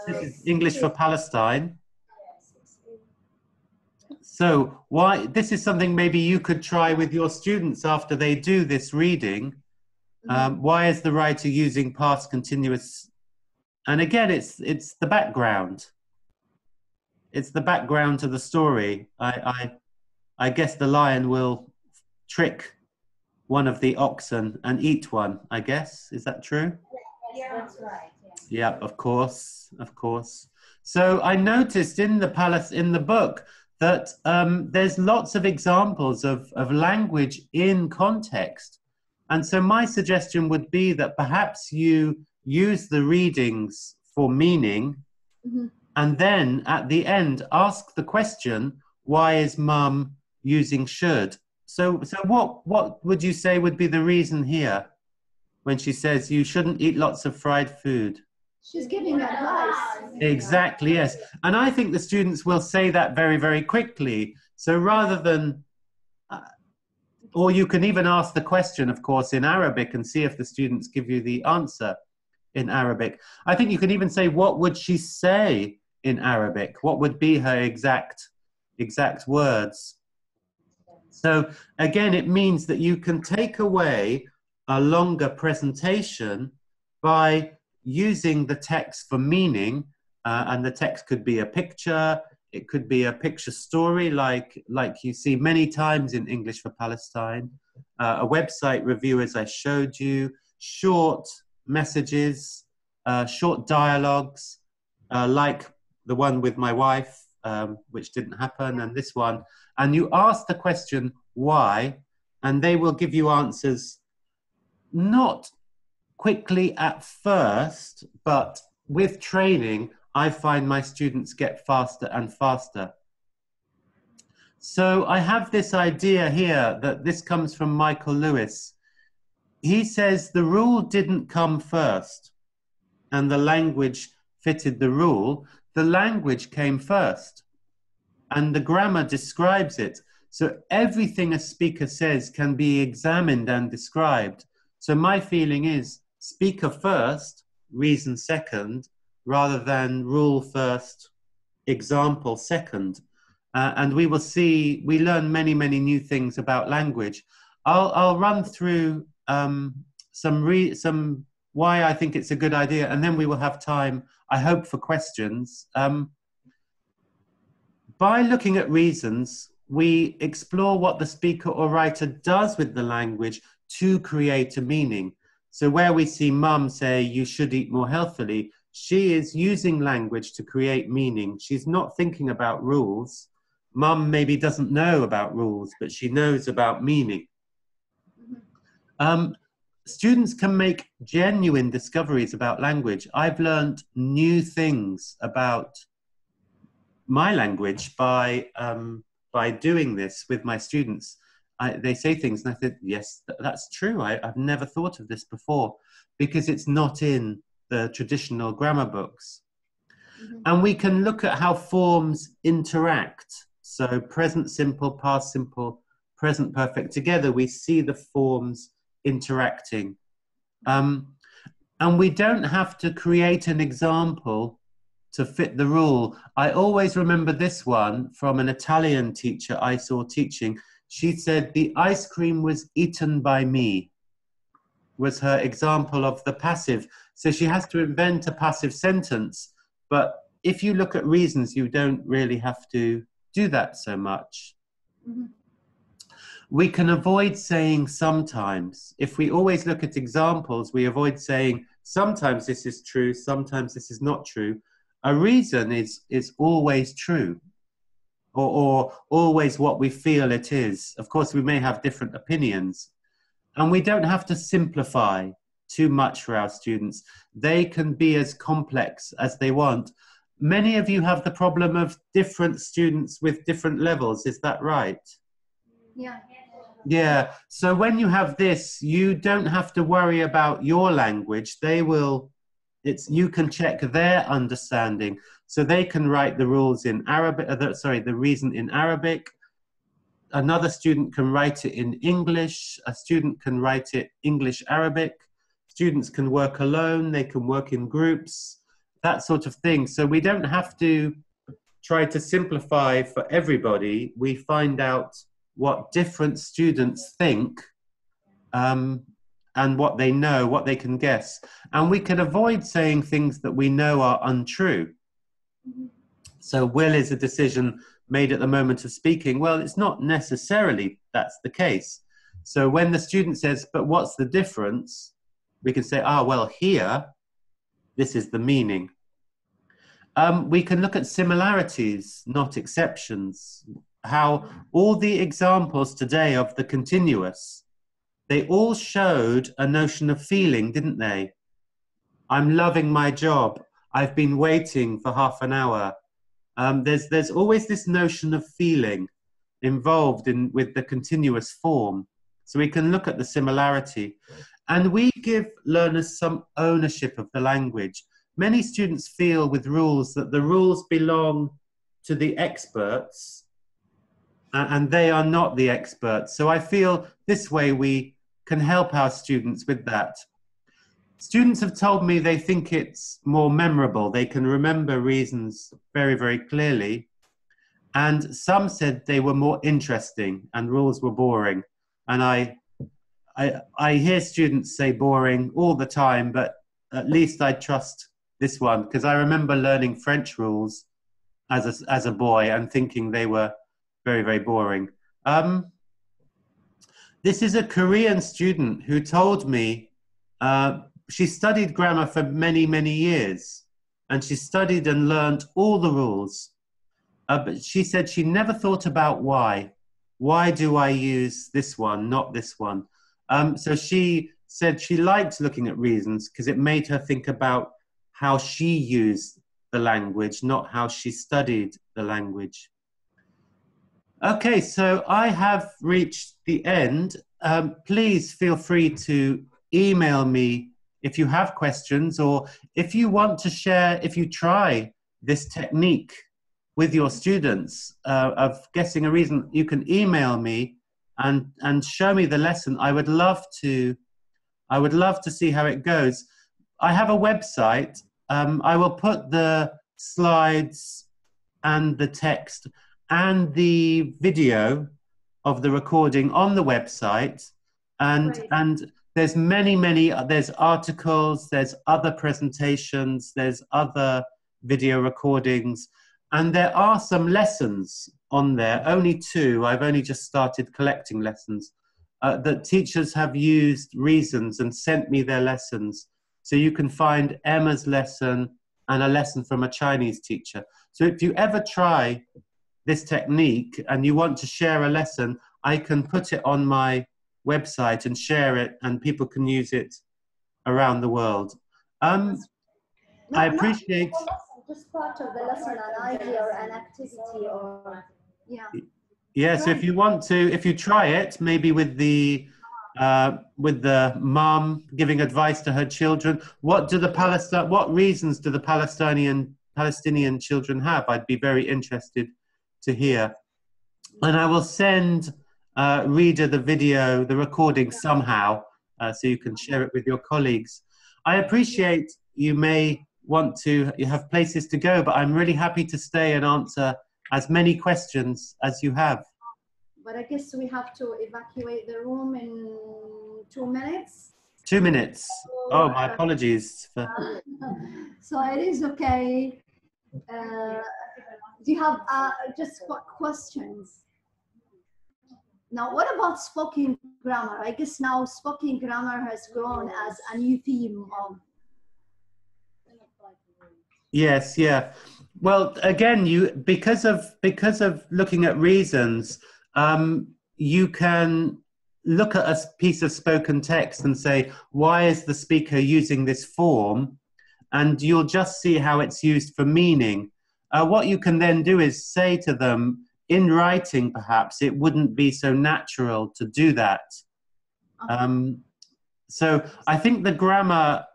this is English for Palestine. So this is something maybe you could try with your students after they do this reading. Why is the writer using past continuous? And again, it's the background. It's the background to the story. I guess the lion will trick one of the oxen and eat one, I guess. Is that true? Yeah, that's right. Yeah, of course. So I noticed in the book that there's lots of examples of language in context. And so my suggestion would be that perhaps you use the readings for meaning, and then at the end, ask the question, why is mum using should? So what would you say would be the reason here when she says you shouldn't eat lots of fried food? She's giving advice. Exactly, yes. And I think the students will say that very, very quickly. So rather than, or you can even ask the question, of course, in Arabic and see if the students give you the answer in Arabic. I think you can even say, what would she say in Arabic? What would be her exact words? So again, it means that you can take away a longer presentation by using the text for meaning, and the text could be a picture, it could be a picture story like you see many times in English for Palestine, a website review as I showed you, short messages, short dialogues, like the one with my wife, which didn't happen, and this one. And you ask the question, why? And they will give you answers, not quickly at first, but with training, I find my students get faster and faster. So I have this idea here that this comes from Michael Lewis. He says the rule didn't come first and the language fitted the rule. The language came first. and the grammar describes it. So everything a speaker says can be examined and described. So my feeling is speaker first, reason second, rather than rule first, example second. And we will see, we learn many, many new things about language. I'll run through some why I think it's a good idea, and then we will have time, I hope, for questions. By looking at reasons, we explore what the speaker or writer does with the language to create a meaning. So where we see mum say, you should eat more healthily, she is using language to create meaning. She's not thinking about rules. Mum maybe doesn't know about rules, but she knows about meaning. Students can make genuine discoveries about language. I've learned new things about my language by doing this with my students. They say things and I think, yes, that's true. I've never thought of this before, because it's not in the traditional grammar books. And we can look at how forms interact. So present simple, past simple, present perfect. Together we see the forms interacting. And we don't have to create an example to fit the rule. I always remember this one from an Italian teacher I saw teaching. She said, the ice cream was eaten by me, was her example of the passive. So she has to invent a passive sentence. But if you look at reasons, you don't really have to do that so much. We can avoid saying sometimes. If we always look at examples, we avoid saying sometimes this is true, sometimes this is not true. A reason is always true, or always what we feel it is. Of course, we may have different opinions, and we don't have to simplify too much for our students. They can be as complex as they want. Many of you have the problem of different students with different levels. Is that right? Yeah. Yeah. So when you have this, you don't have to worry about your language. They will. You can check their understanding. So they can write the rules in Arabic, the reason in Arabic. Another student can write it in English. A student can write it English-Arabic. Students can work alone. They can work in groups, that sort of thing. So we don't have to try to simplify for everybody. We find out what different students think, and what they know, what they can guess. And we can avoid saying things that we know are untrue. So will is a decision made at the moment of speaking. Well, it's not necessarily that's the case. So when the student says, but what's the difference? We can say, well, here, this is the meaning. We can look at similarities, not exceptions. How all the examples today of the continuous, they all showed a notion of feeling, didn't they? I'm loving my job. I've been waiting for half an hour. There's always this notion of feeling involved with the continuous form. So we can look at the similarity. And we give learners some ownership of the language. Many students feel with rules that the rules belong to the experts, and they are not the experts. So I feel this way we can help our students with that. Students have told me they think it's more memorable. They can remember reasons very, very clearly. And some said they were more interesting and rules were boring. And I hear students say boring all the time, but at least I trust this one, because I remember learning French rules as a boy and thinking they were very, very boring. This is a Korean student who told me she studied grammar for many, many years, and she studied and learned all the rules. But she said she never thought about why. Why do I use this one, not this one? So she said she liked looking at reasons because it made her think about how she used the language, not how she studied the language. Okay, so I have reached the end. Please feel free to email me if you have questions, or if you want to share, if you try this technique with your students of guessing a reason, you can email me and show me the lesson. I would love to see how it goes. I have a website. I will put the slides and the text and the video of the recording on the website. And there's there's articles, there's other presentations, there's other video recordings, and there are some lessons on there, only 2. I've only just started collecting lessons that teachers have used reasons and sent me their lessons. So you can find Emma's lesson and a lesson from a Chinese teacher. So if you ever try this technique and you want to share a lesson, I can put it on my website and share it, and people can use it around the world. I appreciate... Just part of the lesson, an idea or an activity, or yeah. So if you want to, if you try it, maybe with the mom giving advice to her children, what reasons do the Palestinian children have? I'd be very interested to hear, and I will send Rita the video, the recording somehow, so you can share it with your colleagues. I appreciate you may want to, you have places to go, but I'm really happy to stay and answer as many questions as you have. But I guess we have to evacuate the room in 2 minutes. 2 minutes. Oh, my apologies. So it is okay. Do you have just questions? Now, what about spoken grammar? I guess now spoken grammar has grown as a new theme of... Yes, yeah. Well, again, because of looking at reasons, you can look at a piece of spoken text and say, why is the speaker using this form? And you'll just see how it's used for meaning. What you can then do is say to them, in writing, perhaps, it wouldn't be so natural to do that. So I think the grammar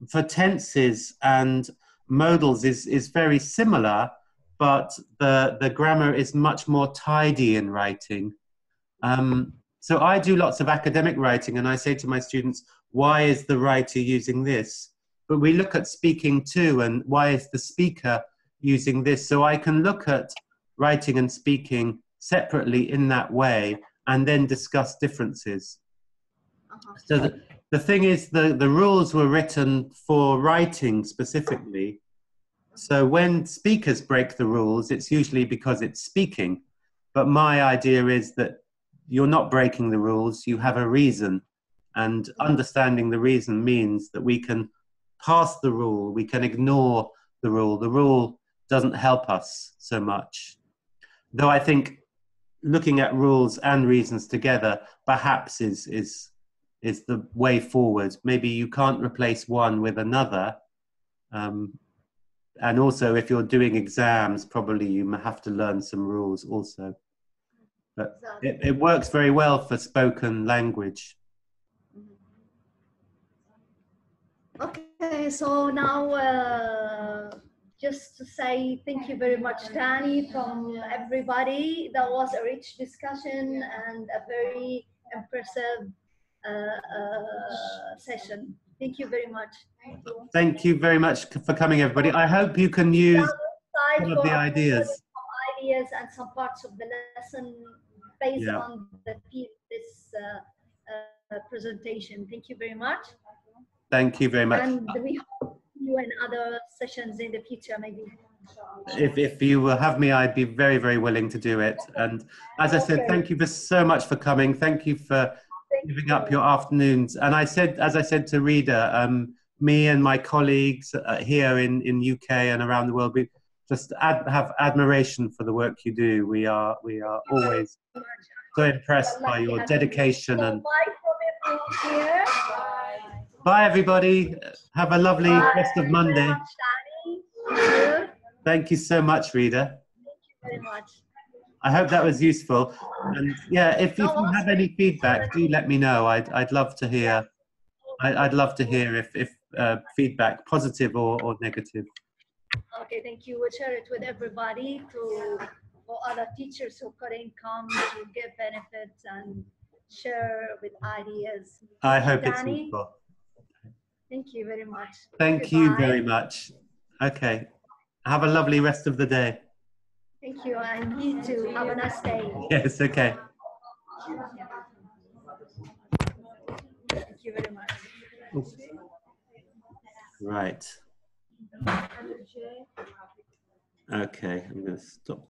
for tenses and modals is very similar, but the grammar is much more tidy in writing. So I do lots of academic writing, and I say to my students, why is the writer using this? But we look at speaking too, and why is the speaker using this? So I can look at writing and speaking separately in that way, and then discuss differences. So the thing is, the rules were written for writing specifically. So when speakers break the rules, it's usually because it's speaking. But my idea is that you're not breaking the rules, you have a reason. And understanding the reason means that we can pass the rule, we can ignore the rule. The rule doesn't help us so much. Though I think looking at rules and reasons together perhaps is the way forward. Maybe you can't replace one with another. And also, if you're doing exams, probably you have to learn some rules also. But it works very well for spoken language. Okay, so now just to say thank you very much, Danny, from everybody. That was a rich discussion and a very impressive session. Thank you very much. Thank you very much for coming, everybody. I hope you can use some of the ideas. And some parts of the lesson based on this presentation. Thank you very much. Thank you very much. And we hope you in other sessions in the future, maybe. If you will have me, I'd be very, very willing to do it. And as I said, thank you so much for coming. Thank you for giving up your afternoons. And as I said to Rita, me and my colleagues here in UK and around the world, we just have admiration for the work you do. We are always so impressed by your dedication. And bye, everybody. Have a lovely rest of Monday. Thank you so much, Rita. Thank you very much. I hope that was useful. And yeah, if you have any feedback, do let me know. I'd love to hear. I'd love to hear if feedback, positive or negative. Okay, thank you. We'll share it with everybody for other teachers who couldn't come to give benefits and share with ideas. I Thank you, hope it's Danny. useful. Thank you very much. Thank you Goodbye. very much. Okay. Have a lovely rest of the day. Thank you, and you too. Have a nice day. Yes, okay. Thank you very much. Oops. Right. Okay, I'm going to stop.